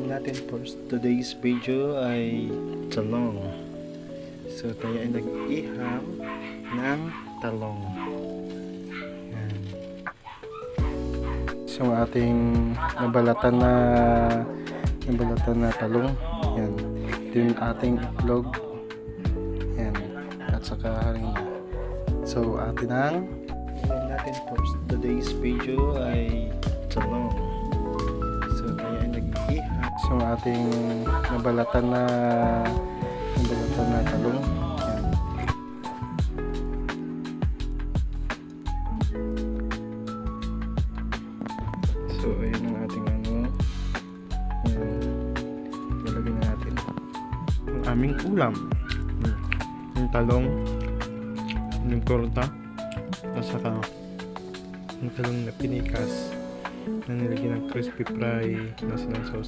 natin for today's video ay talong. So tayo ay nag-iham ng talong. Yan. So ating nabalatan na talong. Yan. Ito yung ating itlog. Yan. At saka harina. So atin natin for today's video ay talong. So tayo ay nag-iham. So ating nabalatan na talong. Yan. So ayun ang ating yan. Lalagyan na natin ang aming ulam. Yung talong, yung torta, at saka yung talong na pinikas na nilagyan ng crispy fry na sinasauce.